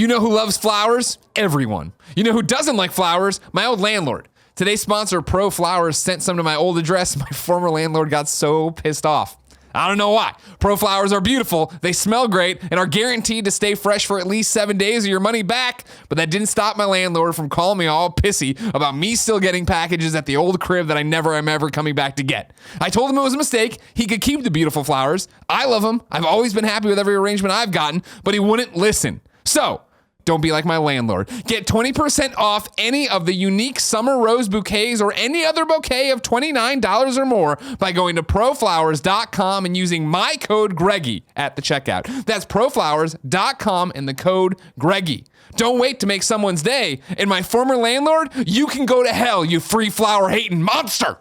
You know who loves flowers? Everyone. You know who doesn't like flowers? My old landlord. Today's sponsor, Pro Flowers, sent some to my old address. My former landlord got so pissed off. I don't know why. Pro Flowers are beautiful, they smell great, and are guaranteed to stay fresh for at least 7 days or your money back. But that didn't stop my landlord from calling me all pissy about me still getting packages at the old crib that I never am ever coming back to get. I told him it was a mistake. He could keep the beautiful flowers. I love them. I've always been happy with every arrangement I've gotten, but he wouldn't listen. So, don't be like my landlord. Get 20% off any of the unique summer rose bouquets or any other bouquet of $29 or more by going to proflowers.com and using my code Greggy at the checkout. That's proflowers.com and the code Greggy. Don't wait to make someone's day. And my former landlord, you can go to hell, you free flower hating monster.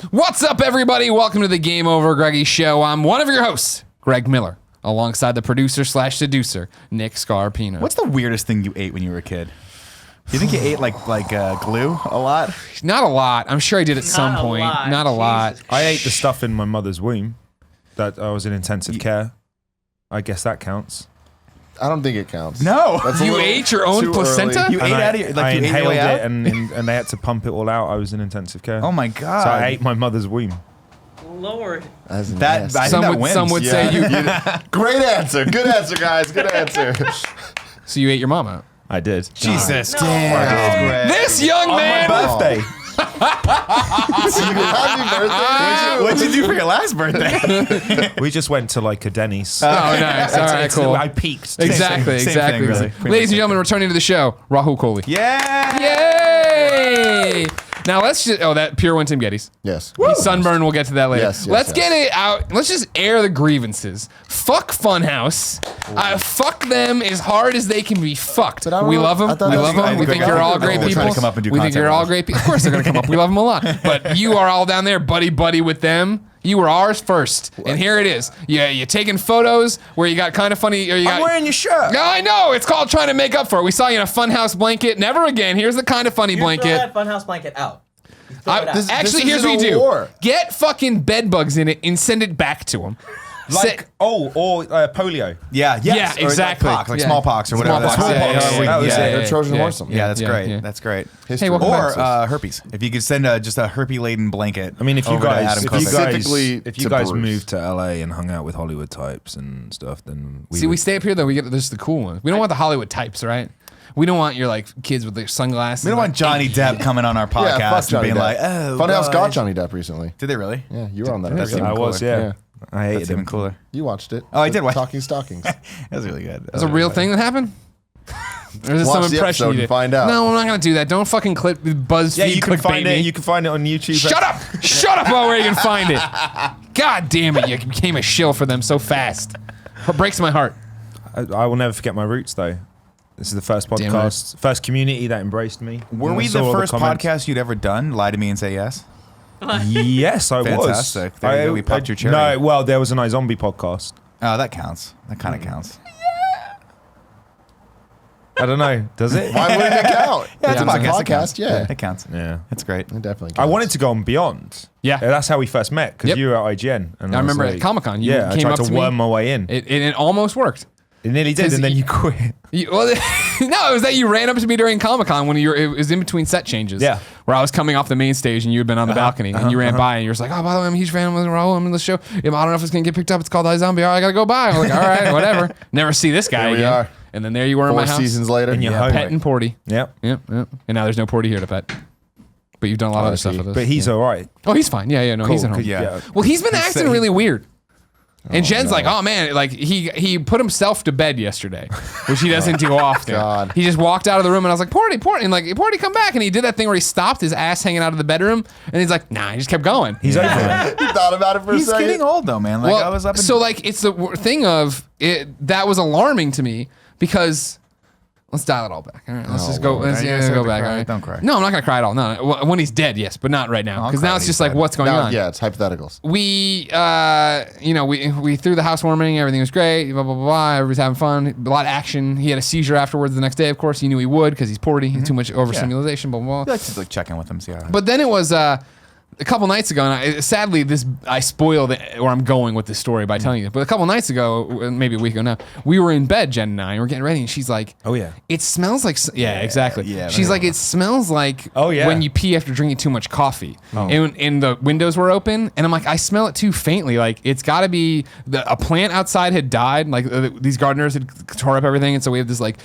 What's up, everybody? Welcome to the GameOverGreggy show. I'm one of your hosts, Greg Miller, alongside the producer/seducer, Nick Scarpino. What's the weirdest thing you ate when you were a kid? Do you think you ate like glue a lot? Not a lot. I'm sure I did at some point. Not a lot. I ate the stuff in my mother's womb. That I was in intensive care. I guess that counts. I don't think it counts. No. You ate your own placenta? You ate out of your, I you ate your inhaled way out? it and they had to pump it all out. I was in intensive care. Oh my god! So I ate my mother's womb. Lord. That I think that wins. Some would say you. Great answer. Good answer, guys. Good answer. So you ate your mom out. I did. Jesus, No. damn! This young man. Birthday. Happy birthday. What'd you do for your last birthday? We just went to like a Denny's. Oh, nice. All right, cool. I peaked. Exactly, Same exactly. thing, really. Pretty Ladies much and gentlemen, returning to the show, Rahul Kohli. Yeah! Yay! Now let's just, that pure went to Gettys. Yes. He's sunburned, we'll get to that later. Yes, Let's get it out. Let's just air the grievances. Fuck Funhouse. Fuck them as hard as they can be fucked. But I don't We know. love them. I thought We that love was them. We good. think you're all great They're people. trying to come up and do We think content you're all with us. great people. Of course they're going to come up. We love them a lot. But you are all down there buddy with them. You were ours first. And here it is. Yeah, you're taking photos where you got kind of funny. Or you got, I'm wearing your shirt. No, I know. It's called trying to make up for it. We saw you in a Funhouse blanket. Never again. Here's the kind of funny You blanket. throw that funhouse blanket out. You throw it out. Actually, This here's what isn't you a do. war. Get fucking bed bugs in it and send it back to them. Like polio. Yeah, yes. Yeah, exactly. Or like pox, like Yeah. smallpox or whatever. Smallpox, That was it. The Trojan horse. Yeah, that's Yeah, great. yeah. That's great. Hey, welcome Or back. herpes. If you could send just a herpes-laden blanket. I mean, if you over to guys, Adam if Kovacs. you Specifically guys, if you to guys Bruce. moved to LA and hung out with Hollywood types and stuff, then See, we stay up here though. We get this is the cool ones. We don't want the Hollywood types, right? We don't want your like kids with their sunglasses. We don't want Johnny Depp coming on our Yeah, fuck podcast and Johnny being Depp. like, "Oh, Funhouse got guys." Johnny Depp recently. Did they really? Yeah, you were on that. That's episode. even I was, cooler. yeah. I hated That's him. even cooler. You watched it. Oh, I did watch- Talking Stockings. That was really good. That's a real thing that happened. Or is it some Watch the impression episode you and did? find out. No, I'm not gonna do that. Don't fucking clip BuzzFeed. Yeah, you can clickbait find me. it. You can find it on YouTube. Shut up! Shut up about where you can find it. God damn it! You became a shill for them so fast. It breaks my heart. I will never forget my roots, though. This is the first Damn podcast, first community that embraced me. Were I we saw the all first comments. podcast you'd ever done? Lie to me and say yes. Yes, I was. Fantastic. There you go. We popped your cherry. No, well, there was an iZombie podcast. Oh, that counts. That kind of counts. I don't know. Does it? Why wouldn't it count? Yeah, it's a It's podcast. It counts. podcast. Yeah, It counts. Yeah. It's great. it definitely. Counts. I wanted to go on Beyond. Yeah. That's how we first met, because Yep. you were at IGN. And I was remember like, at Comic-Con, you Yeah, I came tried up to to me. worm my way in. It almost worked. It nearly did, and then you quit. Well, no, it was that you ran up to me during Comic-Con when it was in between set changes. Yeah. Where I was coming off the main stage and you had been on the balcony and you ran by and you were just like, oh, by the way, I'm a huge fan of Raul. I'm in the show. I don't know if it's going to get picked up. It's called iZombie. All right, I got to go by. I'm like, all right, whatever. Never see this guy Here we again. are. And then there you were in my 4 house. seasons later. And you're Yeah, home. petting Porty. Yep. Yep. And now there's no Porty here to pet. But you've done a lot of other stuff with us. But he's all right. Oh, he's fine. Yeah, no, he's at home. Cool, Yeah. Well, he's been acting really weird. And Jen's no. like, oh man, like he put himself to bed yesterday, which he doesn't do often. God. He just walked out of the room and I was like, Porty, and like, Porty, come back. And he did that thing where he stopped, his ass hanging out of the bedroom, and he's like, nah, he just kept going. He's over it. You thought about it for a He's second. getting old though, man. Like I was up. So like it's the thing of it that was alarming to me because Let's dial it all back. All right, let's Oh, just go. Lord. Let's Now you guys go have to back. cry. All right. Don't cry. No, I'm not gonna cry at all. No, well, when he's dead, yes, but not right now. I'll Because cry now when it's he's just like dead. what's going Now, on. yeah, it's hypotheticals. We, we threw the housewarming. Everything was great. Blah blah blah. Blah. Everybody's having fun. A lot of action. He had a seizure afterwards the next day. Of course, he knew he would because he's porty. Too much overstimulation. Blah blah I blah. like to like check in with him, see how. But then it was a couple nights ago, and sadly, I spoiled where I'm going with this story by telling you. But a couple nights ago, maybe a week ago now, we were in bed, Jen and I, and we're getting ready, and she's like, Oh, yeah. it smells like exactly. yeah, She's yeah. like, it smells like Oh, yeah. when you pee after drinking too much coffee. And the windows were open, and I'm like, I smell it too faintly. Like it's got to be a plant outside had died. Like these gardeners had tore up everything, and so we have this like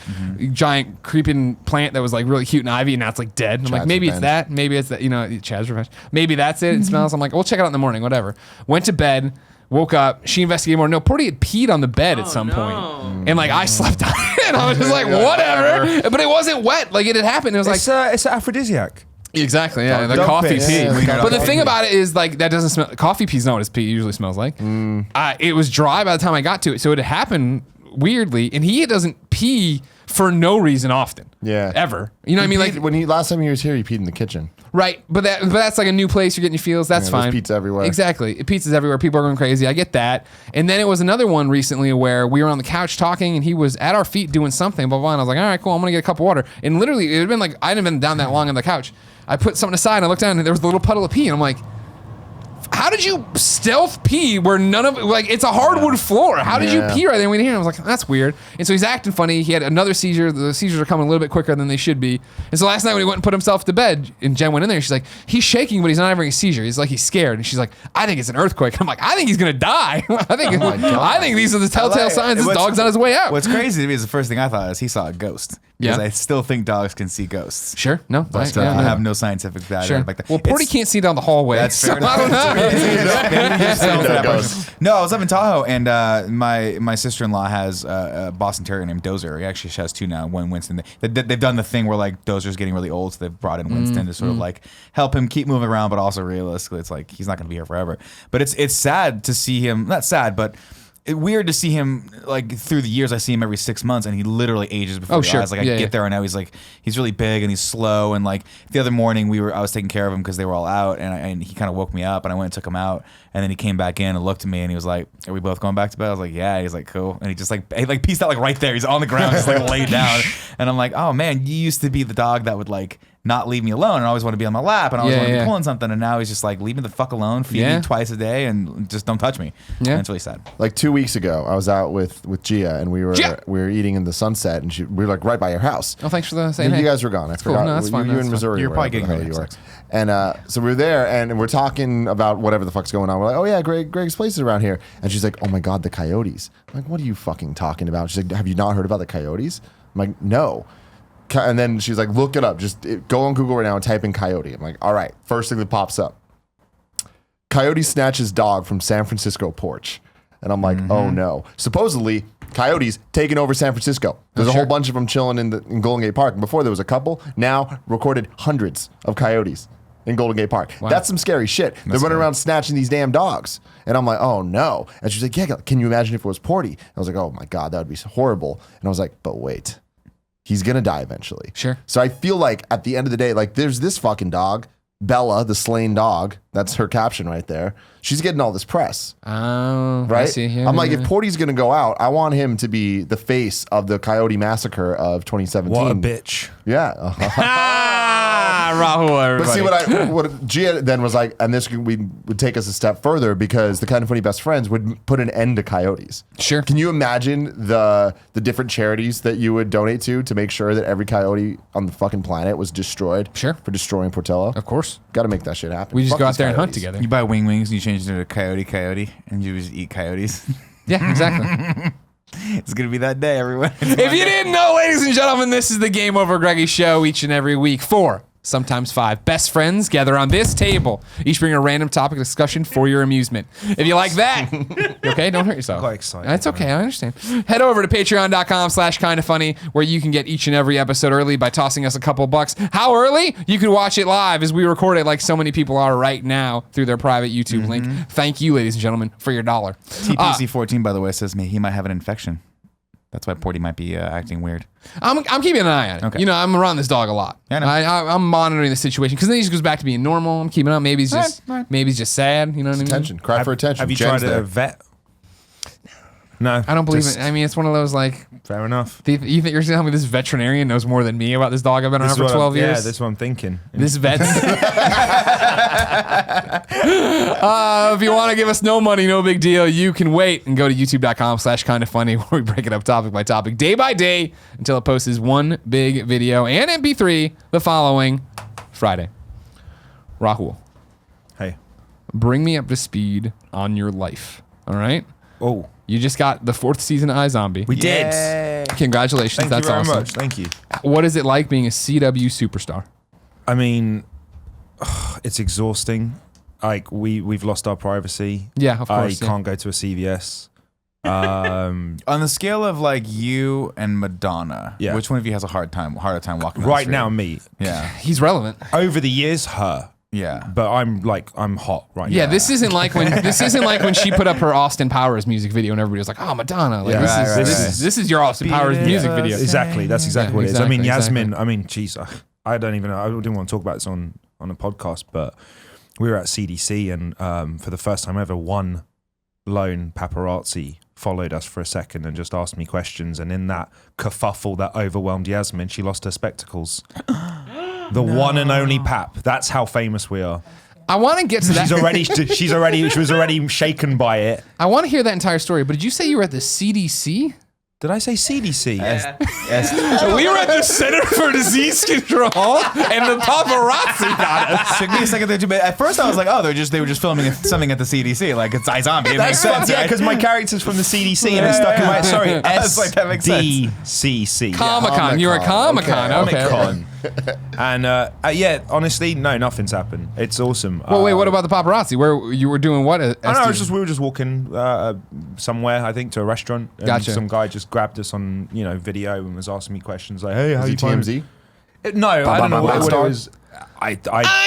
giant creeping plant that was like really cute and ivy, and now it's like dead. And I'm like, Chad's maybe it's revenge. that. Maybe it's that. Chad's revenge. Maybe that's it. It smells. I'm like, we'll check it out in the morning. Whatever. Went to bed. Woke up. She investigated more. No, Porty had peed on the bed at some point, and like I slept on it. And I was just like, whatever. But it wasn't wet. Like it had happened. It was like It's an aphrodisiac. exactly, yeah, the Dog coffee piss. pee. Yeah, But the thing about it is like that doesn't smell. Coffee pee's not what his pee usually smells like. It was dry by the time I got to it, so it had happened weirdly. And he doesn't pee for no reason often. Yeah. Ever. You know what I mean? Like When last time he was here, he peed in the kitchen. right, but that's like a new place. You're getting your feels. That's Yeah, fine. there's pizza everywhere. Exactly, pizza's everywhere. People are going crazy. I get that. And then it was another one recently where we were on the couch talking, and he was at our feet doing something. Blah blah. And I was like, all right, cool. I'm gonna get a cup of water. And literally, it had been like I hadn't been down that long on the couch. I put something aside, and I looked down, and there was a little puddle of pee, and I'm like, how did you stealth pee where none of like it's a hardwood floor? How did you Yeah. pee right there when you hear? I was like, that's weird. And so he's acting funny. He had another seizure. The seizures are coming a little bit quicker than they should be. And so last night when he went and put himself to bed, and Jen went in there, she's like, he's shaking, but he's not having a seizure. He's like, he's scared. And she's like, I think it's an earthquake. I'm like, I think he's gonna die. I think these are the telltale signs this dog's on his way out. What's crazy to me is the first thing I thought is he saw a ghost. Because Yeah. I still think dogs can see ghosts. Sure, no, But yeah, I no. have no scientific data Sure. like that. Well, Porty can't see down the hallway. That's so fair enough. I don't know. No, I was up in Tahoe, and my sister-in-law has a Boston Terrier named Dozer. He actually has two now. One Winston. They've done the thing where like Dozer's getting really old, so they've brought in Winston to sort of like help him keep moving around, but also realistically, it's like he's not going to be here forever. But it's sad to see him. Not sad, but. Weird to see him like through the years. I see him every 6 months, and he literally ages before Oh, your sure. eyes. Like I Yeah, get yeah. there, and now he's really big and he's slow. And like the other morning, I was taking care of him because they were all out, and he kind of woke me up, and I went and took him out, and then he came back in and looked at me, and he was like, "Are we both going back to bed?" I was like, "Yeah." He's like, "Cool," and he just like pieced out like right there. He's on the ground, just like laid down, and I'm like, "Oh man, you used to be the dog that would like." Not leave me alone, and I always want to be on my lap, and I always want to be pulling something, and now he's just like, leave me the fuck alone, feed me twice a day, and just don't touch me. Yeah. And it's really sad. Like 2 weeks ago, I was out with Gia, and we were eating in the Sunset, and we were like right by your house. Oh, thanks for the saying. You hey. guys were gone. I cool. forgot. No, that's fine. You That's in fine. Missouri. You're or probably wherever getting the hell ready to you have were. And so we were there, and we're talking about whatever the fuck's going on. We're like, oh yeah, Greg's place is around here. And she's like, oh my God, the coyotes. I'm like, what are you fucking talking about? She's like, have you not heard about the coyotes? I'm like, no. And then she's like, look it up. Just go on Google right now and type in coyote. I'm like, all right. First thing that pops up. Coyote snatches dog from San Francisco porch. And I'm like, oh no. Supposedly, coyotes taking over San Francisco. There's a whole bunch of them chilling in Golden Gate Park. And before there was a couple, now recorded hundreds of coyotes in Golden Gate Park. Wow. That's some scary shit. They're running around snatching these damn dogs. And I'm like, oh no. And she's like, yeah, can you imagine if it was Porty? I was like, oh my God, that would be horrible. And I was like, but wait. He's going to die eventually. Sure. So I feel like at the end of the day, like there's this fucking dog, Bella, the slain dog. That's her caption right there. She's getting all this press. Oh, Right? I see. Yeah, I'm like, yeah. if Porty's going to go out, I want him to be the face of the coyote massacre of 2017. What a bitch. Yeah. Rahul, everybody. But see what Gia then was like, and this would take us a step further because the Kind of Funny Best Friends would put an end to coyotes. Sure. Can you imagine the different charities that you would donate to make sure that every coyote on the fucking planet was destroyed? Sure. For destroying Portillo? Of course. Got to make that shit happen. We just Fuck go out these there and hunt coyotes. together. You buy wings and you change it into a coyote, and you just eat coyotes. Yeah, exactly. It's gonna be that day, everyone. If you didn't know, ladies and gentlemen, this is the Game Over Greggy show each and every week. 4, sometimes 5 best friends gather on this table. Each bring a random topic of discussion for your amusement. If you like that, you okay? Don't hurt yourself. Quite excited, That's okay. I understand. Head over to patreon.com/kindafunny where you can get each and every episode early by tossing us a couple bucks. How early? You can watch it live as we record it like so many people are right now through their private YouTube link. Thank you, ladies and gentlemen, for your $1. TPC 14, by the way, says he might have an infection. That's why Porty might be acting weird. I'm keeping an eye on it. Okay. You know, I'm around this dog a lot. Yeah, I know. I'm monitoring the situation because then he just goes back to being normal. I'm keeping up. Maybe he's just Right. maybe he's just sad. You know what I mean? Attention. Cry for attention. Have you Jen's tried there. a vet? No. I don't believe just- it. I mean, it's one of those like. Fair enough. You think you're gonna tell me this veterinarian knows more than me about this dog I've been around for 12 years? Yeah, that's what I'm thinking. This vet. If you want to give us no money, no big deal. You can wait and go to youtube.com/kindafunny where we break it up topic by topic, day by day, until it posts one big video and MP3 the following Friday. Rahul, Hey. bring me up to speed on your life. All right. Oh, You just got the 4th season of iZombie. we did. Yay. Congratulations. Thank That's you very awesome. much. Thank you. What is it like being a CW superstar? I mean, it's exhausting. Like we've lost our privacy. Yeah, of course. I yeah. can't go to a CVS. On the scale of like you and Madonna, Yeah. which one of you has a harder time walking down the Right street? now, me. Yeah. He's relevant. Over the years, her. Yeah. But I'm hot right Yeah, now. this isn't like when she put up her Austin Powers music video and everybody was like, "Oh, Madonna!" Like Yeah. this is your Austin Powers music video. Exactly. That's exactly Yeah, what it is. I mean, exactly. Yasmin. I mean, geez, I don't even know. I didn't want to talk about this on a podcast, but we were at CDC and for the first time ever, one lone paparazzi followed us for a second and just asked me questions. And in that kerfuffle that overwhelmed Yasmin, she lost her spectacles. The one and only Pap. That's how famous we are. I want to get to that. She was already shaken by it. I want to hear that entire story. But did you say you were at the CDC? Did I say CDC? We were at the Center for Disease Control, and the paparazzi got us. Took me a second there too, but at first I was like, oh, they were just filming something at the CDC, like it's iZombie. It makes sense, Yeah, right? because my character's from the CDC and it's stuck in my sorry. I was like, that makes sense. SDCC. Comic-Con. You were at Comic-Con. Okay. Comic-Con. And yeah, honestly, no, nothing's happened. It's awesome. Well, wait. What about the paparazzi? Where you were doing what? I know. We were just walking somewhere. I think to a restaurant. And Gotcha. Some guy just grabbed us on video and was asking me questions like, "Hey, how Is you it find TMZ? No, I don't know what it Star? was. I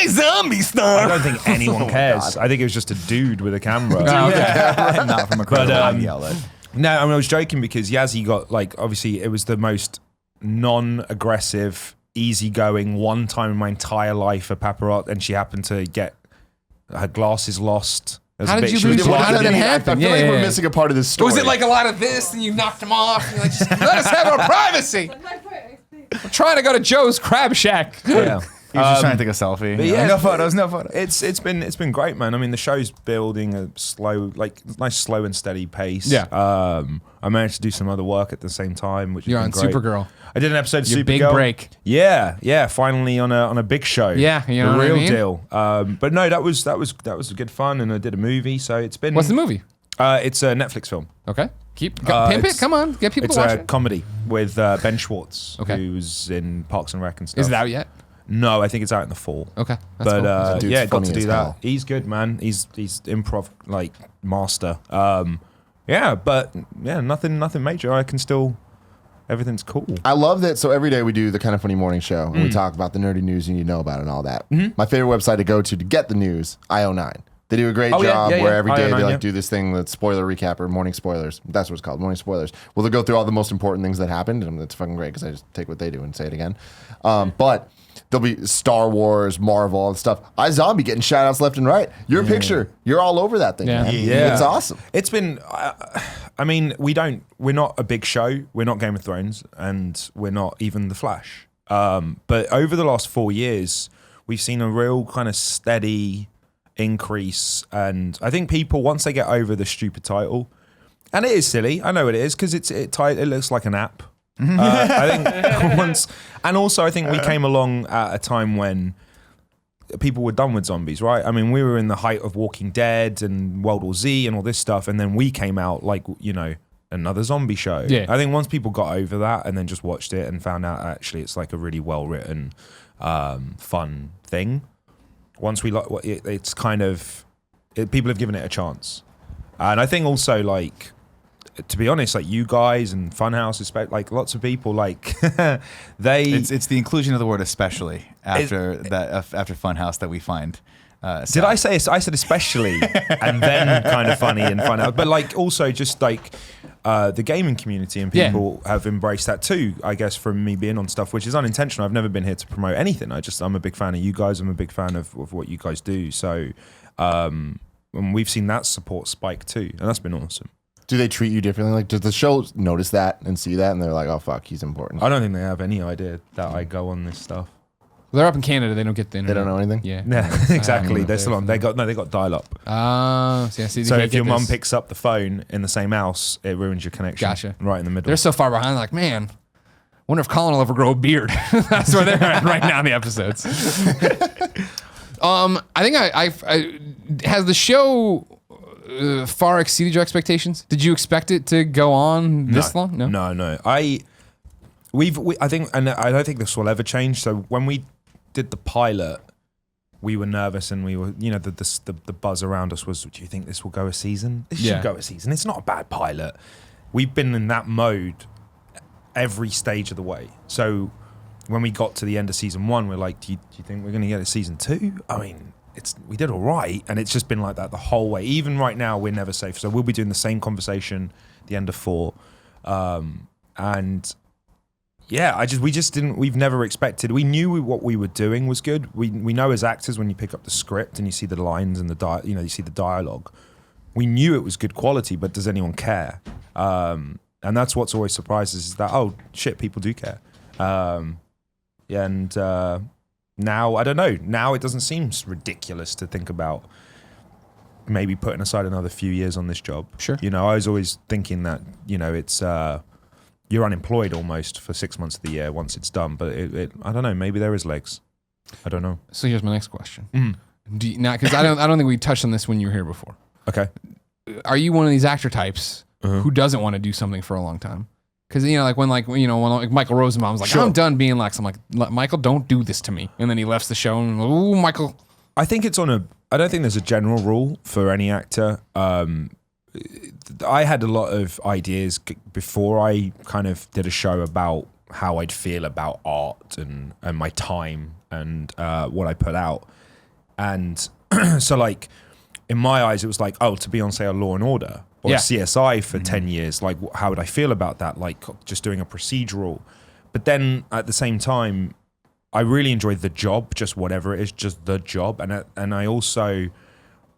Zombie I star. don't think anyone cares. I think it was just a dude with a camera. Not from a credible media outlet. No, I mean, I was joking because Yazzie got obviously it was the most non-aggressive, easygoing one time in my entire life a paparazzi, and she happened to get her glasses lost. How did you she was lose? How did that happen? I feel like we're missing a part of this story. Was it like a lot of this, and you knocked him off? And you're like, just let us have our privacy. I'm trying to go to Joe's Crab Shack. Yeah. He was just trying to take a selfie. but yeah. No photos, no photos. It's been great, man. I mean, the show's building a slow, nice, slow and steady pace. Yeah. I managed to do some other work at the same time, which You're has on been great. Supergirl. I did an episode of Your Supergirl. big break. Yeah. Finally on a big show. Yeah, you know the what I real mean? deal. But no, that was good fun, and I did a movie. So it's been. What's the movie? It's a Netflix film. Okay. Pimp it. Come on. Get people It's to watch a it. comedy with Ben Schwartz, Okay. who's in Parks and Rec and stuff. Is it out yet? No, I think it's out in the fall. Okay. That's But cool. Dude's yeah, got funny to do as that. hell. He's good, man. He's improv master. Yeah, but yeah, nothing major. I can still. Everything's cool. I love that. So every day we do the Kind of Funny morning show and we talk about the nerdy news you need to know about and all that. My favorite website to go to get the news, IO9. They do a great Oh, yeah, job yeah, where yeah. every day IO9, they yeah. do this thing, that spoiler recap or morning spoilers. That's what it's called, morning spoilers. Well, they go through all the most important things that happened, and it's fucking great because I just take what they do and say it again. But there'll be Star Wars, Marvel, all that stuff. iZombie getting shout outs left and right. Your picture, you're all over that thing. Yeah. Man. Yeah. It's awesome. It's been. I mean, we're not a big show. We're not Game of Thrones, and we're not even The Flash. But over the last 4 years, we've seen a real kind of steady increase, and I think people, once they get over the stupid title, and it is silly, I know it is, because it looks like an app. I think once, and also I think we came along at a time when people were done with zombies, right? I mean, we were in the height of Walking Dead and World War Z and all this stuff, and then we came out like, another zombie show. Yeah. I think once people got over that and then just watched it and found out actually it's like a really well written, fun thing. Once we it's kind of people have given it a chance, and I think also to be honest, you guys and Funhouse, lots of people, they. It's the inclusion of the word especially after Funhouse that we find. Did I say? I said especially, and then kind of funny and Funhouse, but also just the gaming community, and people have embraced that too, I guess, from me being on stuff, which is unintentional. I've never been here to promote anything. I'm a big fan of you guys. I'm a big fan of what you guys do. So, and we've seen that support spike too, and that's been awesome. Do they treat you differently? Like, does the show notice that and see that, and they're like, "Oh fuck, he's important"? I don't think they have any idea that I go on this stuff. They're up in Canada. They don't get the internet. They don't know anything. Yeah. Yeah, exactly. They're still on. They got dial-up. So if your mum picks up the phone in the same house, it ruins your connection. Gotcha. Right in the middle. They're so far behind. Like, man, wonder if Colin will ever grow a beard. That's where they're at right now in the episodes. I think I has the show far exceeded your expectations? Did you expect it to go on this long? No. I think, and I don't think this will ever change. So when we did the pilot, we were nervous, and we were, the buzz around us was, do you think this will go a season? This should go a season. It's not a bad pilot. We've been in that mode every stage of the way. So when we got to the end of season 1, we're like, do you think we're going to get a season 2? I mean, we did all right, and it's just been like that the whole way. Even right now, we're never safe. So we'll be doing the same conversation at the end of 4, and yeah, we've never expected. We knew what we were doing was good. We know as actors, when you pick up the script and you see the lines and you see the dialogue, we knew it was good quality, but does anyone care? And that's what's always surprised us, is that, oh shit, people do care. Now, I don't know. Now it doesn't seem ridiculous to think about maybe putting aside another few years on this job. Sure. I was always thinking that, it's you're unemployed almost for 6 months of the year once it's done. But I don't know. Maybe there is legs. I don't know. So here's my next question. Because I don't think we touched on this when you were here before. Okay. Are you one of these actor types who doesn't want to do something for a long time? Because when Michael Rosenbaum was like, Sure. I'm done being Lex. I'm like, Michael, don't do this to me. And then he left the show, and ooh, Michael. I think I don't think there's a general rule for any actor. I had a lot of ideas before I kind of did a show about how I'd feel about art and my time and what I put out. And so, like, in my eyes, it was like, to be on, say, a Law and Order or a CSI for 10 years. Like, how would I feel about that? Like, just doing a procedural. But then at the same time, I really enjoyed the job, just whatever it is, just the job. And I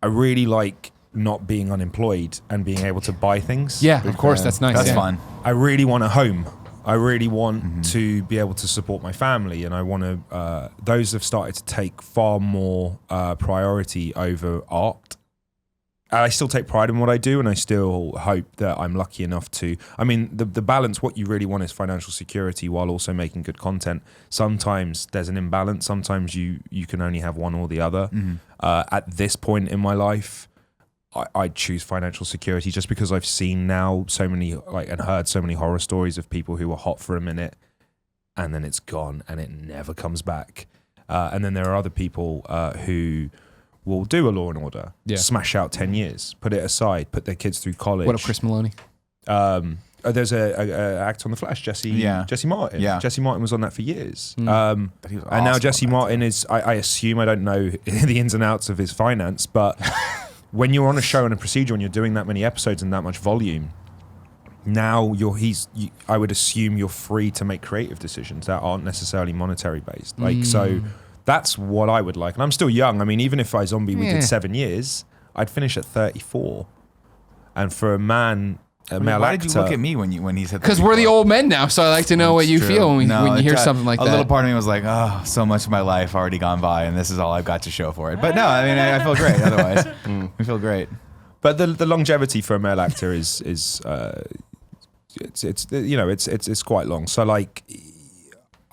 really like not being unemployed and being able to buy things. Yeah, of course, that's nice. That's fun. I really want a home. I really want to be able to support my family, and I want to. Those have started to take far more priority over art. I still take pride in what I do, and I still hope that I'm lucky enough to. I mean, the balance. What you really want is financial security while also making good content. Sometimes there's an imbalance. Sometimes you can only have one or the other. At this point in my life, I'd choose financial security just because I've seen now so many and heard so many horror stories of people who were hot for a minute and then it's gone and it never comes back. And then there are other people who will do a Law and Order, smash out 10 years, put it aside, put their kids through college. What up, Chris Maloney? There's a act on The Flash, Jesse Martin. Yeah. Jesse Martin was on that for years. But he was And now awesome Jesse on that Martin is, I assume, I don't know the ins and outs of his finance, but when you're on a show and a procedure and you're doing that many episodes and that much volume, now I would assume you're free to make creative decisions that aren't necessarily monetary based. So that's what I would like. And I'm still young. I mean, even if we did 7 years, I'd finish at 34. And for a male Why actor, did you look at me when he said that? Because we're the old men now, so I like to know what you feel when you hear something like that. A little part of me was like, oh, so much of my life already gone by, and this is all I've got to show for it. But no, I mean, I feel great otherwise. I feel great. But the longevity for a male actor is it's quite long. So like,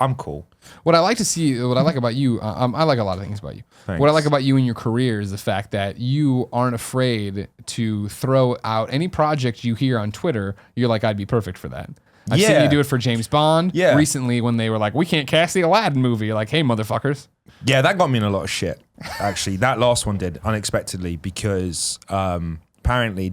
I'm cool. What I like about you, I like a lot of things about you. Thanks. What I like about you and your career is the fact that you aren't afraid to throw out any project you hear on Twitter. You're like, I'd be perfect for that. I've seen you do it for James Bond. Yeah. Recently, when they were like, we can't cast the Aladdin movie. You're like, hey, motherfuckers. Yeah, that got me in a lot of shit. Actually, that last one did unexpectedly because apparently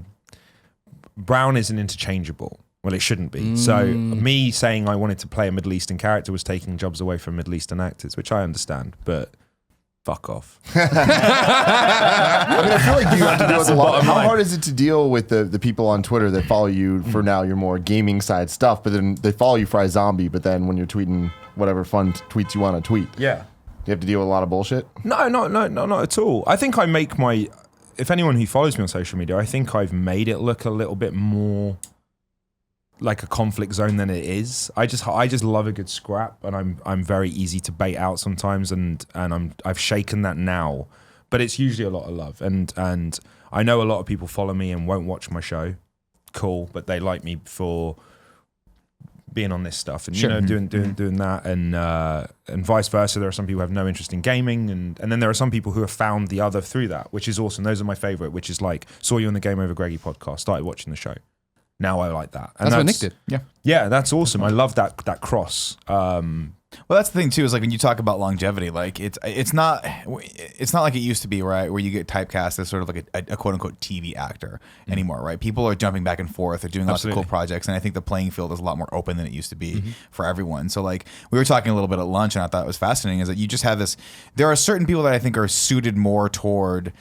brown isn't interchangeable. Well, it shouldn't be. So me saying I wanted to play a Middle Eastern character was taking jobs away from Middle Eastern actors, which I understand. But fuck off. I mean, I feel like you have to deal with a lot. How hard is it to deal with the people on Twitter that follow you for now your more gaming side stuff, but then they follow you for iZombie, but then when you're tweeting whatever fun tweets you want to tweet, Yeah. you have to deal with a lot of bullshit? No, not at all. I think I make if anyone who follows me on social media, I think I've made it look a little bit more like a conflict zone than it is. I just love a good scrap, and I'm very easy to bait out sometimes, and I've shaken that now, but it's usually a lot of love, and I know a lot of people follow me and won't watch my show. Cool, but they like me for being on this stuff and Sure. you know doing that, and vice versa. There are some people who have no interest in gaming, and then there are some people who have found the other through that, which is awesome. Those are my favorite, which is like saw you on the GameOverGreggy podcast, started watching the show. Now I like that. And That's what Nick did. Yeah. Yeah, that's awesome. I love that cross. Well, that's the thing too. Is like when you talk about longevity, like it's not like it used to be, right? Where you get typecast as sort of like a quote unquote TV actor anymore, right? People are jumping back and forth. They're doing lots of cool projects, and I think the playing field is a lot more open than it used to be for everyone. So like we were talking a little bit at lunch, and I thought it was fascinating is that you just have this. There are certain people that I think are suited more toward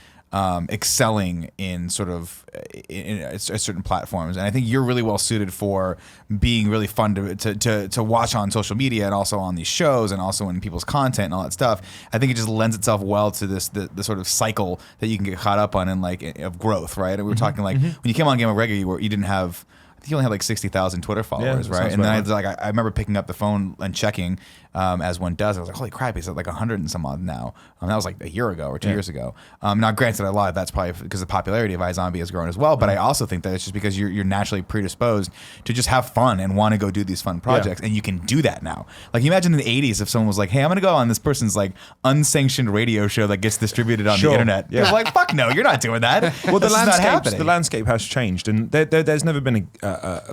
excelling in sort of in certain platforms, and I think you're really well suited for being really fun to watch on social media and also on these shows and also in people's content and all that stuff. I think it just lends itself well to the sort of cycle that you can get caught up on in like of growth, right? And we were talking like when you came on GameOverGreggy, you didn't have. I think you only had like 60,000 Twitter followers, right? And then I remember picking up the phone and checking, as one does. I was like, holy crap, he's at like 100 and some odd now. That was like a year ago or 2 years ago. Now, granted, a lot of that's probably because the popularity of iZombie has grown as well. But I also think that it's just because you're naturally predisposed to just have fun and want to go do these fun projects, and you can do that now. Like imagine in the 80s if someone was like, hey, I'm going to go on this person's like unsanctioned radio show that gets distributed on the internet. Yeah. You're like, fuck no, you're not doing that. Well, the landscape has changed, and there's never been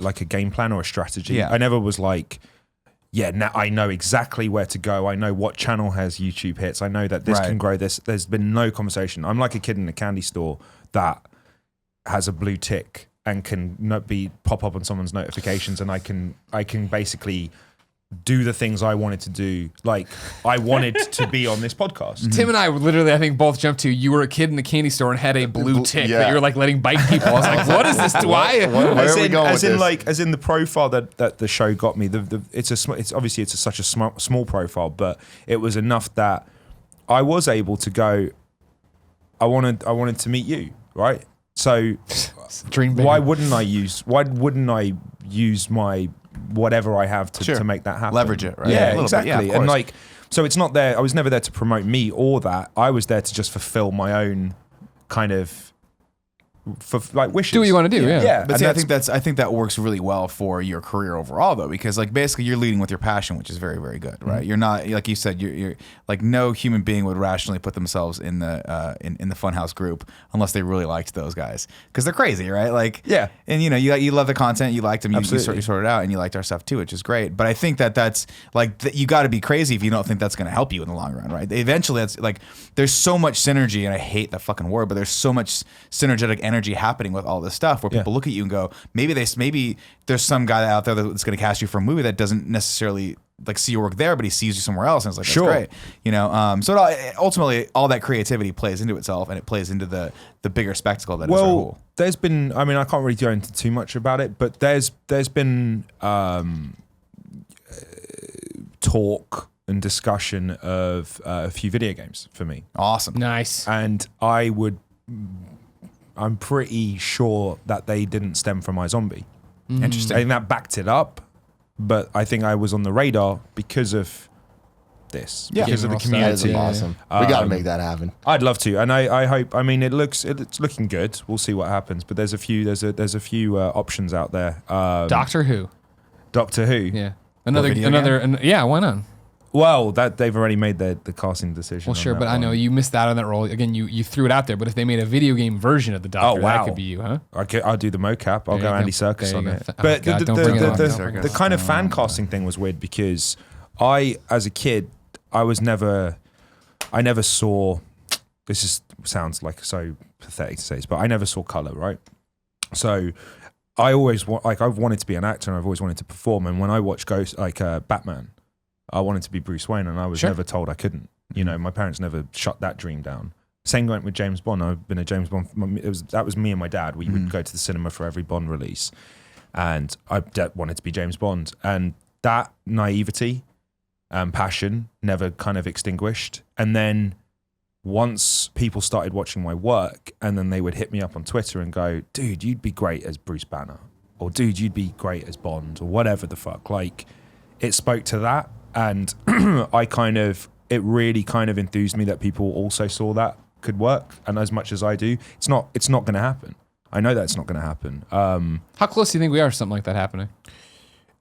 like a game plan or a strategy. Yeah. I never was like, yeah, now I know exactly where to go. I know what channel has YouTube hits. I know that this can grow this. There's been no conversation. I'm like a kid in a candy store that has a blue tick and can pop up on someone's notifications, and I can basically do the things I wanted to do. Like I wanted to be on this podcast. Tim and I literally, I think, both jumped to you were a kid in the candy store and had a blue tick that you were like letting bite people. I was like, what is this? Why? Where are we going with this? As in the profile that the show got me. It's obviously such a small profile, but it was enough that I was able to go. I wanted to meet you, right? So Dream big. why wouldn't I use my whatever I have to make that happen? Leverage it, right? Yeah, Yeah, exactly. of course. And like, so it's not there. I was never there to promote me or that. I was there to just fulfill my own kind of wishes. Do what you want to do, yeah. But see, I think that works really well for your career overall, though, because like basically you're leading with your passion, which is very, very good, right? You're not, like you said, you're like no human being would rationally put themselves in the in the Funhouse group unless they really liked those guys, because they're crazy, right? Like, yeah, and you love the content, you liked them, you sort it out, and you liked our stuff too, which is great. But I think that's like you got to be crazy if you don't think that's going to help you in the long run, right? Eventually, that's like there's so much synergy, and I hate that fucking word, but there's so much synergetic energy happening with all this stuff where people look at you and go, maybe there's some guy out there that's going to cast you for a movie that doesn't necessarily like see your work there, but he sees you somewhere else, and it's like, that's great, you know. So ultimately, all that creativity plays into itself, and it plays into the bigger spectacle that is our whole. There's been, I mean, I can't really go into too much about it, but there's been talk and discussion of a few video games for me. Awesome, Nice. And I'm pretty sure that they didn't stem from iZombie. interesting. I think that backed it up, but I think I was on the radar because of this, because of the That is community. Awesome. We got to make that happen. I'd love to, and I hope. I mean, it's looking good. We'll see what happens, but there's a few options out there. Doctor Who. Doctor Who. Yeah. video Yeah, why not? Well, that they've already made the casting decision. Well, on sure, that but I know one. you missed out on that role. Again, you threw it out there, but if they made a video game version of the Doctor, wow. that could be you, huh? I'll do the mocap. I'll There go you Andy go. Serkis There on you go. it. Oh, But God, don't bring it on. the kind of fan casting thing was weird because I, as a kid, I never saw. Sounds like so pathetic to say this, but I never saw color, right? So I always I've wanted to be an actor and I've always wanted to perform. And when I watched Batman, I wanted to be Bruce Wayne, and I was never told I couldn't. You know, my parents never shut that dream down. Same went with James Bond. I've been a James Bond. That was me and my dad. We would go to the cinema for every Bond release, and I wanted to be James Bond. And that naivety and passion never kind of extinguished. And then once people started watching my work, and then they would hit me up on Twitter and go, "Dude, you'd be great as Bruce Banner," or "Dude, you'd be great as Bond," or whatever the fuck. Like, it spoke to that, and it really kind of enthused me that people also saw that could work. And as much as I do, it's not going to happen. I know that it's not going to happen. How close do you think we are to something like that happening?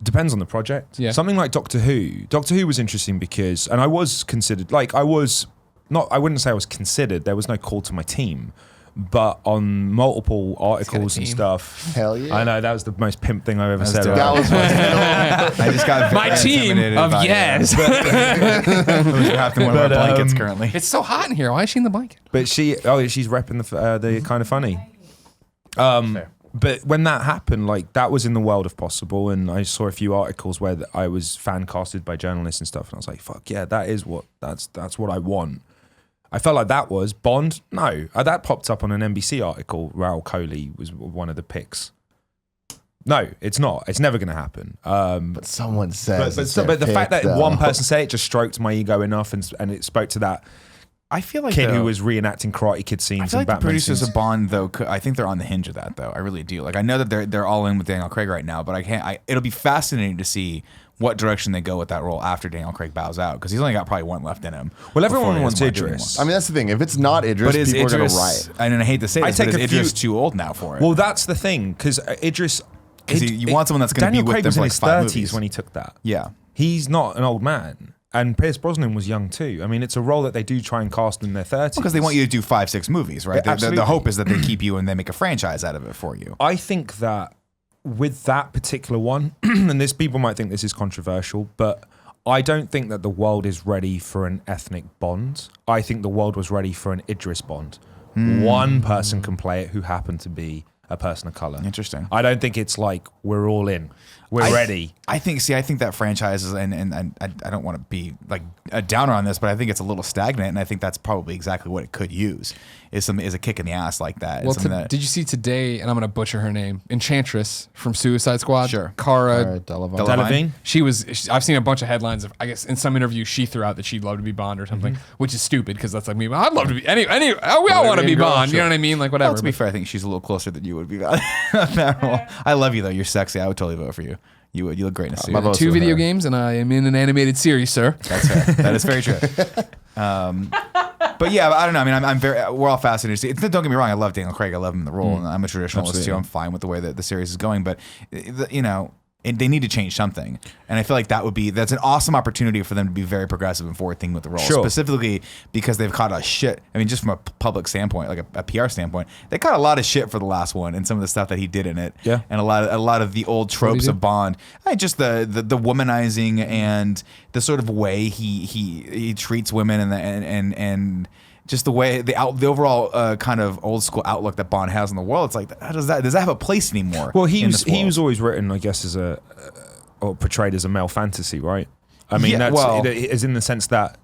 Depends on the project. Yeah. Something like Doctor Who. Doctor Who was interesting because, and I was considered, I wouldn't say I was considered, there was no call to my team, but on multiple articles and stuff. Hell yeah. I know, that was the most pimp thing I've ever said. That was I just got My team of yes. Who's wrapped in one of our blankets currently. It's so hot in here. Why is she in the blanket? But she's repping the kind of funny. But when that happened, like, that was in the world of possible, and I saw a few articles where I was fan casted by journalists and stuff, and I was like, fuck yeah, that's what I want. I felt like that was Bond. No, that popped up on an NBC article. Raoul Coley was one of the picks. No, it's not. It's never going to happen. But someone says. But the fact that one person said it just stroked my ego enough, and it spoke to that. I feel like kid who was reenacting Karate Kid scenes. I feel and like the Batman producers scenes. of Bond, though, I think they're on the hinge of that, though. I really do. Like, I know that they're all in with Daniel Craig right now, but it'll be fascinating to see what direction they go with that role after Daniel Craig bows out, because he's only got probably one left in him. Well, everyone before he wants doesn't wanna do Idris. anymore. I mean, that's the thing. If it's not Idris, But is people are going to Idris, riot. and I hate to say this, take but a is few- Idris too old now for it? Well, that's the thing, because Idris. 'Cause you want someone that's gonna be Daniel with Craig them was for in like his 5 30s movies. when he took that. Yeah. He's not an old man. And Pierce Brosnan was young too. I mean, it's a role that they do try and cast in their 30s. Because they want you to do 5-6 movies, right? Yeah, The hope is that they keep you and they make a franchise out of it for you. I think that with that particular one, and people might think this is controversial, but I don't think that the world is ready for an ethnic Bond. I think the world was ready for an Idris Bond. One person can play it who happened to be a person of color. Interesting. I don't think it's like we're all in. We're ready. I think that franchise is, and I don't want to be like a downer on this, but I think it's a little stagnant, and I think that's probably exactly what it could use is a kick in the ass like that. Well, did you see today, and I'm going to butcher her name, Enchantress from Suicide Squad? Sure. Cara Delevingne. Delevingne? I've seen a bunch of headlines of, I guess in some interview she threw out that she'd love to be Bond or something, which is stupid because that's like me. I'd love to be, we all want to be girl, Bond, you sure. know what I mean? Like whatever. Well, to be fair, I think she's a little closer than you would be. I love you though. You're sexy. I would totally vote for you. You would. You look great in a suit. my vote's 2 with video her. games and I am in an animated series, sir. That's fair. That is very true. But yeah, I don't know. I mean, we're all fascinated. Don't get me wrong. I love Daniel Craig. I love him in the role, and I'm a traditionalist Absolutely. too. I'm fine with the way that the series is going, but they need to change something. And I feel like that's an awesome opportunity for them to be very progressive and forward thinking with the role, Sure. specifically because they've caught a shit. I mean, just from a public standpoint, like a PR standpoint, they caught a lot of shit for the last one and some of the stuff that he did in it. Yeah. And a lot of the old tropes do? of Bond, just the womanizing and the sort of way he treats women and just the way the overall kind of old school outlook that Bond has in the world. It's like, does that have a place anymore? Well, he in this world? was always written, I guess, as or portrayed as a male fantasy, right? I mean, Yeah, is in the sense that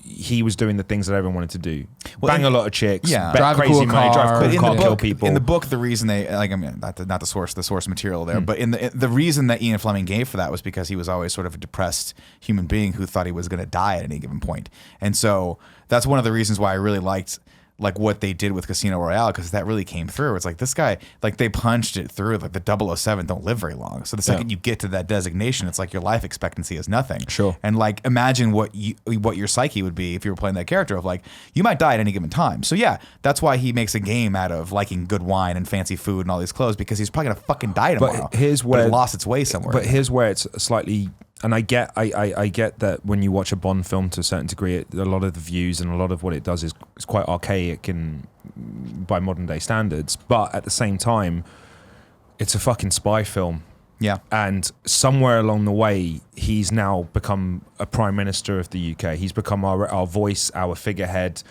he was doing the things that everyone wanted to do. Well, Bang a lot of chicks, yeah. bet Drive a crazy cool money, car. drive a But cool in car, the kill book- people. In the book, the reason they not the source material there, but in the reason that Ian Fleming gave for that was because he was always sort of a depressed human being who thought he was going to die at any given point, and so that's one of the reasons why I really liked like what they did with Casino Royale, because that really came through. It's like this guy, like they punched it through. Like the 007 don't live very long, so the second you get to that designation, it's like your life expectancy is nothing. Sure. And like imagine what your psyche would be if you were playing that character of like you might die at any given time. So yeah, that's why he makes a game out of liking good wine and fancy food and all these clothes, because he's probably gonna fucking die tomorrow. here's But where- it lost its way somewhere. But here's where it's slightly, and I get that when you watch a Bond film to a certain degree, a lot of the views and a lot of what it does is quite archaic and by modern day standards. But at the same time, it's a fucking spy film. yeah. And somewhere along the way, he's now become a prime minister of the UK. He's become our voice, our figurehead.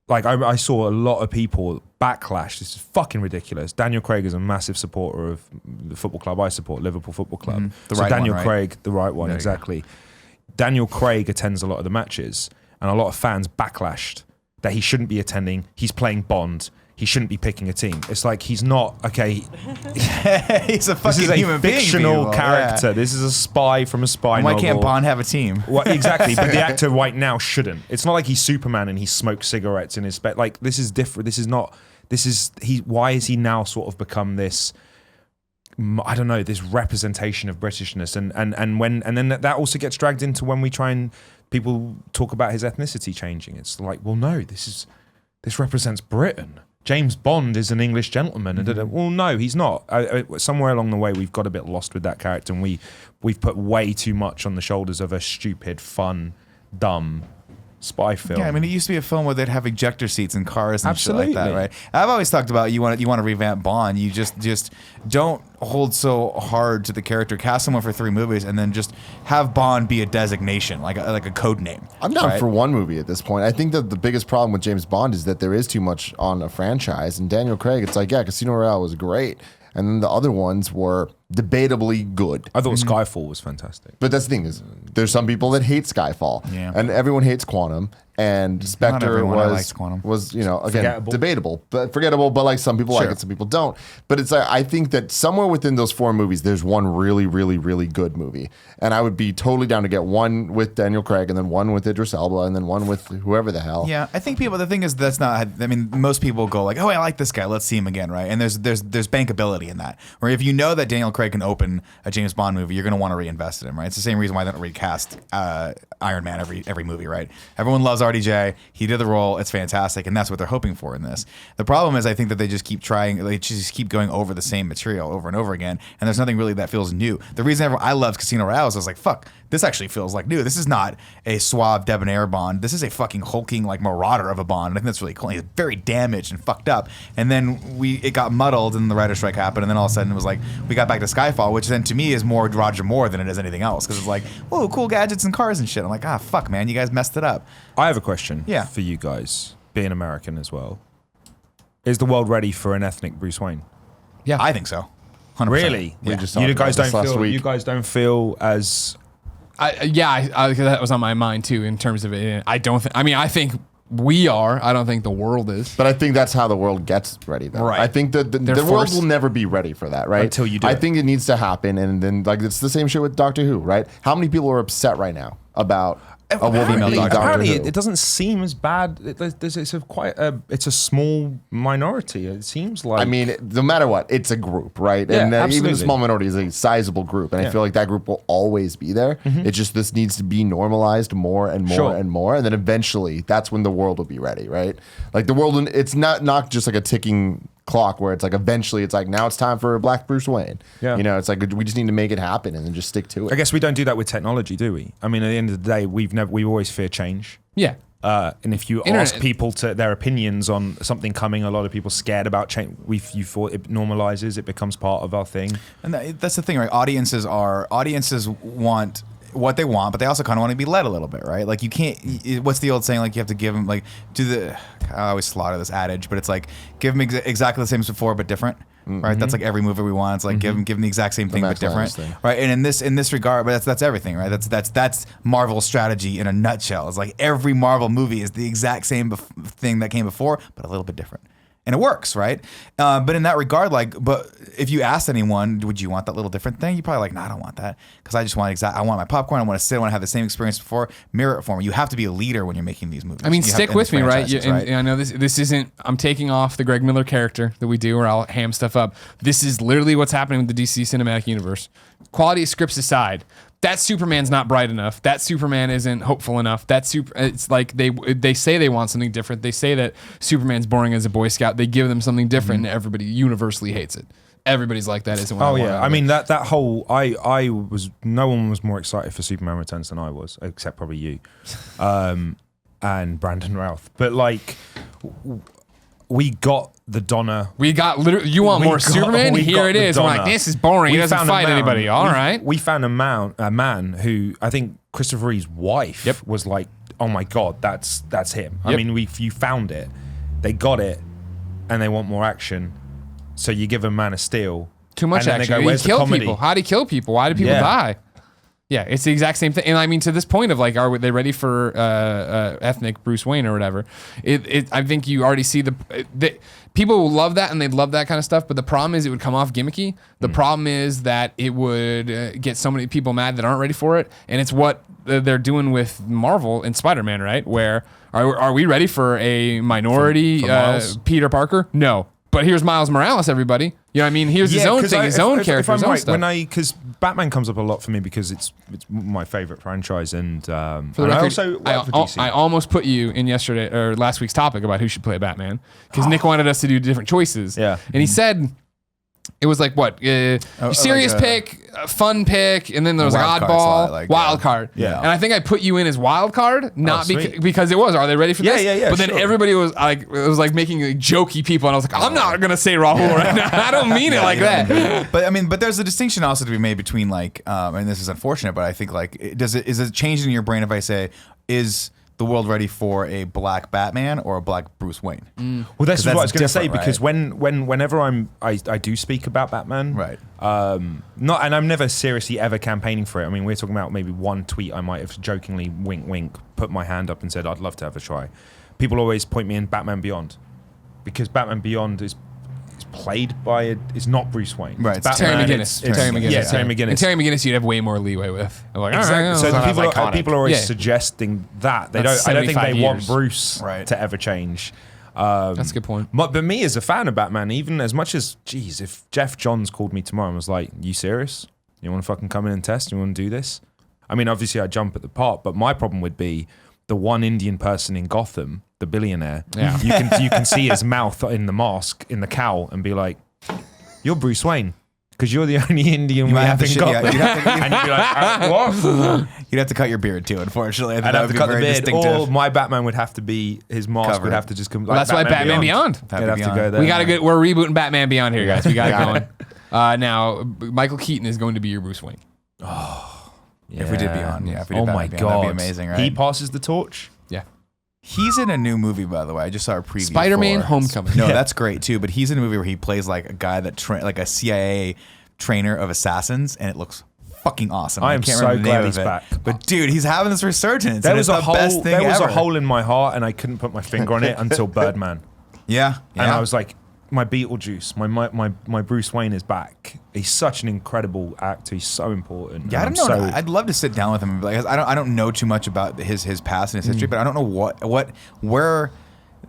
Like I saw a lot of people backlash. This is fucking ridiculous. Daniel Craig is a massive supporter of the football club I support, Liverpool Football Club. The so right Daniel one, right? Craig, the right one, There you go. exactly. Daniel Craig attends a lot of the matches, and a lot of fans backlashed that he shouldn't be attending. He's playing Bond. He shouldn't be picking a team. It's like he's not okay. He's a fucking This is a human being, fictional people. character. Yeah. This is a spy from a spy Why novel. can't Bond have a team? Well, exactly, but the actor right now shouldn't. It's not like he's Superman and he smokes cigarettes in his bed. Like this is different. This is not. This is he. Why is he now sort of become this? I don't know, this representation of Britishness, and then that also gets dragged into when we try and people talk about his ethnicity changing. It's like, well, no, this represents Britain. James Bond is an English gentleman, and well, no, he's not. Somewhere along the way, we've got a bit lost with that character, and we've put way too much on the shoulders of a stupid, fun, dumb spy film. Yeah, I mean, it used to be a film where they'd have ejector seats in cars and Absolutely. shit like that, right? I've always talked about you want to revamp Bond. You just don't hold so hard to the character. Cast someone for 3 movies and then just have Bond be a designation, like a code name. I'm down right? for one movie at this point. I think that the biggest problem with James Bond is that there is too much on a franchise. And Daniel Craig, it's like, yeah, Casino Royale was great. And then the other ones were debatably good. I thought Skyfall was fantastic. But that's the thing is, there's some people that hate Skyfall, Yeah. and everyone hates Quantum. And Spectre everyone likes Quantum. was again Forgettable. debatable, but forgettable. But like some people like it, some people don't. But it's I think that somewhere within those 4 movies, there's one really, really, really good movie, and I would be totally down to get one with Daniel Craig, and then one with Idris Elba, and then one with whoever the hell. Yeah, I think people. The thing is, that's not. I mean, most people go like, "Oh, I like this guy. Let's see him again," right? And there's bankability in that. Or if you know that Daniel Craig can open a James Bond movie, you're going to want to reinvest in him, right? It's the same reason why they don't recast Iron Man every movie, right? Everyone loves RDJ. He did the role. It's fantastic, and that's what they're hoping for in this. The problem is, I think that they just keep trying. They just keep going over the same material over and over again, and there's nothing really that feels new. The reason I loved Casino Royale is I was like, "Fuck, this actually feels like new. This is not a suave debonair Bond. This is a fucking hulking like marauder of a Bond." And I think that's really cool. He's very damaged and fucked up. And then it got muddled, and the writer's strike happened, and then all of a sudden it was like we got back to Skyfall, which then to me is more Roger Moore than it is anything else, because it's like, whoa, cool gadgets and cars and shit. I'm like, fuck, man, you guys messed it up. I have a question for you guys, being American as well. Is the world ready for an ethnic Bruce Wayne? Yeah, I think so. 100%. Really? We Yeah. just talked about this last week. You guys don't feel as I that was on my mind too in terms of it. I don't think. I mean, I think we are. I don't think the world is. But I think that's how the world gets ready, though. Right. I think that the world forced. will never be ready for that, right? Until you do I it. think it needs to happen, and then like it's the same shit with Doctor Who, right? How many people are upset right now about a woman being Doctor apparently Who? it doesn't seem as bad. It's a small minority. It seems like. I mean, no matter what, it's a group, right? Yeah, and even absolutely. a small minority is a sizable group, and I feel like that group will always be there. It's just this needs to be normalized more and more Sure. and more, and then eventually that's when the world will be ready, right? Like the world, it's not just like a ticking clock where it's like eventually it's like now it's time for a Black Bruce Wayne. Yeah. You know, it's like we just need to make it happen and then just stick to it. I guess we don't do that with technology, do we? I mean, at the end of the day, we always fear change. Yeah. And if you Internet- ask people to their opinions on something coming, a lot of people scared about change. You thought it normalizes, it becomes part of our thing. And that's the thing, right? Audiences want what they want, but they also kind of want to be led a little bit, right? Like you can't. What's the old saying? Like you have to give them like I always slaughter this adage, but it's like give them exactly the same as before, but different. Right, that's like every movie we want. It's like give them the exact same thing but Max different, Landis thing. right? And in this regard, but that's everything, right? That's Marvel's strategy in a nutshell. It's like every Marvel movie is the exact same thing that came before, but a little bit different. And it works, right? But in that regard, but if you asked anyone, would you want that little different thing? You're probably like, no, I don't want that. Because I just want I want my popcorn. I want to sit. I want to have the same experience before. Mirror it for me. You have to be a leader when you're making these movies. I mean, You have- stick in with these me, right? franchises, And I know this isn't. I'm taking off the Greg Miller character that we do, or I'll ham stuff up. This is literally what's happening with the DC cinematic universe. Quality of scripts aside, that Superman's not bright enough. That Superman isn't hopeful enough. It's like they say they want something different. They say that Superman's boring as a Boy Scout. They give them something different, and everybody universally hates it. Everybody's like that. Isn't what I Oh want yeah, out I of mean it. that whole no one was more excited for Superman Returns than I was, except probably you, and Brandon Routh. But like, we got the Donna. We got literally. You want more Superman? we Here got it the is. I'm like, Donna. this is boring. He We doesn't found a fight man- anybody. All right. We found a man who I think Christopher Reeve's wife was like, oh my god, that's him. I Yep. mean, you found it, they got it, and they want more action. So you give a Man of Steel Too much and then they action. go, He "Where's the killed comedy?" people. How did he kill people? Why did people Yeah. die? Yeah, it's the exact same thing. And I mean, to this point of like, are they ready for ethnic Bruce Wayne or whatever? I think you already see the people will love that and they'd love that kind of stuff. But the problem is it would come off gimmicky. The problem is that it would get so many people mad that aren't ready for it. And it's what they're doing with Marvel and Spider-Man, right? Where are we ready for a minority Peter Parker? No. But here's Miles Morales, everybody. You know what I mean? Here's his own thing, his own character, his own stuff. Because Batman comes up a lot for me because it's my favorite franchise, and For the record, I almost put you in yesterday or last week's topic about who should play Batman because Nick wanted us to do different choices. Yeah, and he said it was like what serious pick, fun pick, and then there was like oddball, wild card. Yeah, and I think I put you in as wild card, not because it was. Are they ready for this? Yeah. But then everybody was like, it was like making like, jokey people, and I was like, I'm not gonna say Rahul right now. I don't mean it like that. But I mean, but there's a distinction also to be made between like, and this is unfortunate, but I think like, is it changing in your brain if I say, is the world ready for a black Batman or a black Bruce Wayne? Well, that's what I was going to say, right? because whenever I do speak about Batman, right? And I'm never seriously ever campaigning for it. I mean, we're talking about maybe one tweet I might have jokingly wink put my hand up and said I'd love to have a try. People always point me in Batman Beyond because Batman Beyond is played by it's not Bruce Wayne. Right. It's Terry McGinnis. Terry McGinnis. Yeah, Terry McGinnis. And Terry McGinnis, you'd have way more leeway with. Like, exactly. Right, so people are always suggesting that I don't think they want Bruce to ever change. That's a good point. But me as a fan of Batman, even as much as, geez, if Jeff Johns called me tomorrow and was like, "You serious? You want to fucking come in and test? You want to do this?" I mean, obviously I'd jump at the part, but my problem would be the one Indian person in Gotham, the billionaire. Yeah. You can see his mouth in the mask, in the cowl, and be like, "You're Bruce Wayne." Because you're the only Indian we have in Gotham. And you'd be like, what? You'd have to cut your beard too, unfortunately. I'd have to cut the beard, or my Batman would have to be, his mask would have to just come. Well, that's why Batman Beyond. You'd have to go there. We're rebooting Batman Beyond here, guys. We got it going. Now, Michael Keaton is going to be your Bruce Wayne. Oh, yeah. If we did Beyond, if we did oh Batman my Beyond, God, that'd be amazing, right? He passes the torch. Yeah. He's in a new movie, by the way. I just saw a preview. Spider-Man: Homecoming. No, that's great too. But he's in a movie where he plays like a guy that like a CIA trainer of assassins, and it looks fucking awesome. I am so glad he's back. But dude, he's having this resurgence. There was a hole in my heart, and I couldn't put my finger on it until Birdman. Yeah. And I was like, my Beetlejuice, my Bruce Wayne is back. He's such an incredible actor. He's so important. Yeah, I don't know. I'd love to sit down with him. Like, I don't know too much about his past and his history, but I don't know where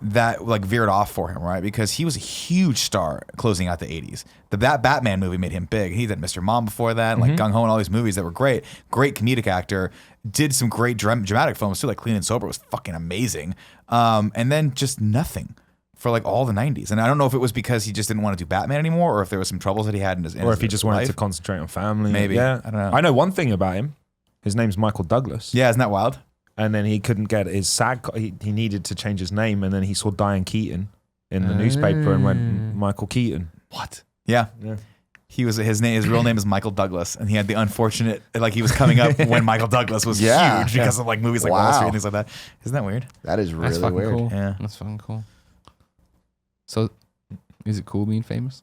that like veered off for him, right? Because he was a huge star closing out the 80s. That Batman movie made him big. He did Mr. Mom before that, and like Gung Ho and all these movies that were great. Great comedic actor. Did some great dramatic films too, like Clean and Sober was fucking amazing. And then just nothing for like all the 90s. And I don't know if it was because he just didn't want to do Batman anymore, or if there was some troubles that he had in his life. Or if he just wanted to concentrate on family. Maybe. Yeah. I don't know. I know one thing about him. His name's Michael Douglas. Yeah, isn't that wild? And then he couldn't get his SAG. He needed to change his name, and then he saw Diane Keaton in the newspaper and went, Michael Keaton. What? Yeah. He was his real name is Michael Douglas, and he had the unfortunate he was coming up when Michael Douglas was huge because of like movies like Wall Street and things like that. Isn't that weird? That is really fucking weird. Cool. Yeah, that's fucking cool. So, is it cool being famous?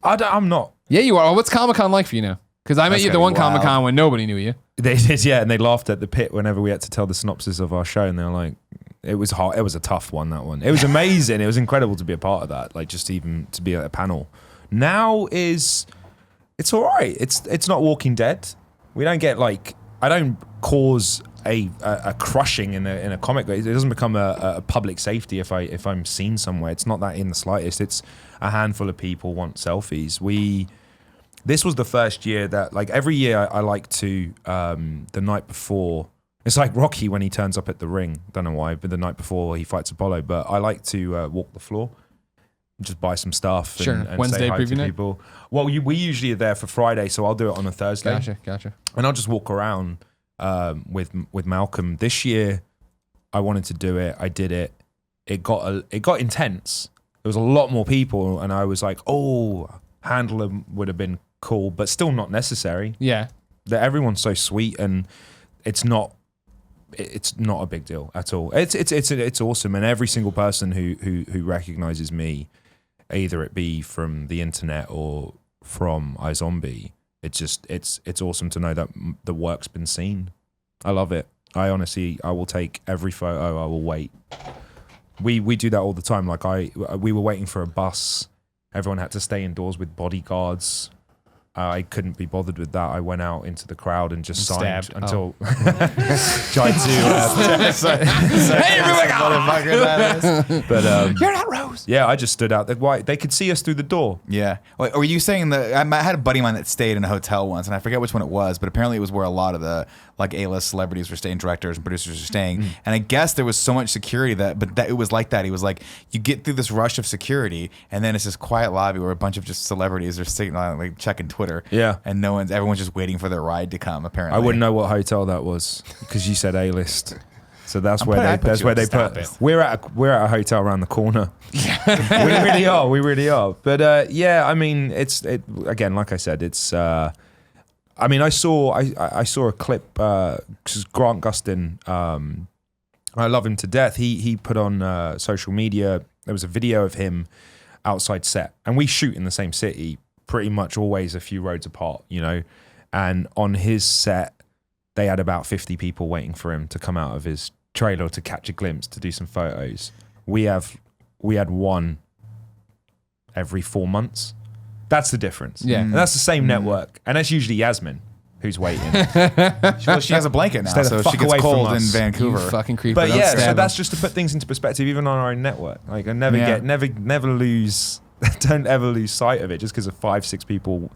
I'm not. Yeah, you are. What's Comic-Con like for you now? Because I met you at the one Comic-Con when nobody knew you. They did, yeah, and they laughed at the pit whenever we had to tell the synopsis of our show, and they were like, it was hard. It was a tough one, that one. It was amazing. It was incredible to be a part of that, like just even to be at a panel. Now it's all right. It's not Walking Dead. We don't get like, I don't cause a crushing in a comic. It doesn't become a public safety if I'm seen somewhere. It's not that in the slightest. It's a handful of people want selfies. This was the first year that, like, every year I like to, the night before, it's like Rocky when he turns up at the ring. Don't know why, but the night before he fights Apollo. But I like to walk the floor, just buy some stuff and Wednesday say hi preview to night? people. Well, we usually are there for Friday, so I'll do it on a Thursday. Gotcha. And I'll just walk around with Malcolm. This year, I wanted to do it. I did it. It got intense. There was a lot more people, and I was like, oh, handler would have been cool, but still not necessary. Yeah. That everyone's so sweet, and it's not a big deal at all. It's awesome, and every single person who recognizes me, either it be from the internet or from iZombie, it's awesome to know that the work's been seen. I love it. I will take every photo. I will wait. We do that all the time. Like we were waiting for a bus. Everyone had to stay indoors with bodyguards. I couldn't be bothered with that. I went out into the crowd and just signed until tried to. Hey, everyone! But You're not Rose. yeah, I just stood out there. Why they could see us through the door. Yeah. Wait, were you saying that I had a buddy of mine that stayed in a hotel once, and I forget which one it was, but apparently it was where a lot of the like A-list celebrities were staying, directors and producers were staying. And I guess there was so much security that it was like that. He was like, you get through this rush of security, and then it's this quiet lobby where a bunch of just celebrities are sitting on like checking Twitter. Yeah. And everyone's just waiting for their ride to come. Apparently, I wouldn't know what hotel that was because you said A-list. So that's I'm where putting- I they put that's you where at they stop put. it. We're at a hotel around the corner. We really are. But yeah, I mean, again, like I said, it's. I mean, I saw a clip. Cause Grant Gustin, I love him to death. He put on social media. There was a video of him outside set, and we shoot in the same city, pretty much always a few roads apart, you know. And on his set, they had about 50 people waiting for him to come out of his trailer to catch a glimpse, to do some photos. We had one every 4 months. That's the difference. Yeah. And that's the same network. And that's usually Yasmin who's waiting. Well, she has a blanket now, Stay the so fuck she gets away from cold in us. You Vancouver. fucking creeper. But Don't yeah, stab so him. that's just to put things into perspective, even on our own network. Like I never Yeah. never lose, don't ever lose sight of it just because of 5-6 people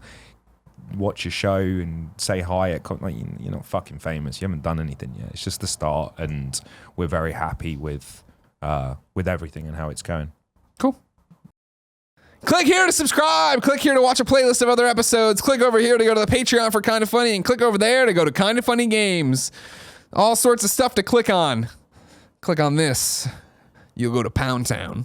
watch your show and say hi at like you're not fucking famous. You haven't done anything yet. It's just the start, and we're very happy with everything and how it's going. Cool. Click here to subscribe. Click here to watch a playlist of other episodes. Click over here to go to the Patreon for Kinda Funny, and click over there to go to Kinda Funny Games. All sorts of stuff to click on. Click on this. You'll go to Pound Town.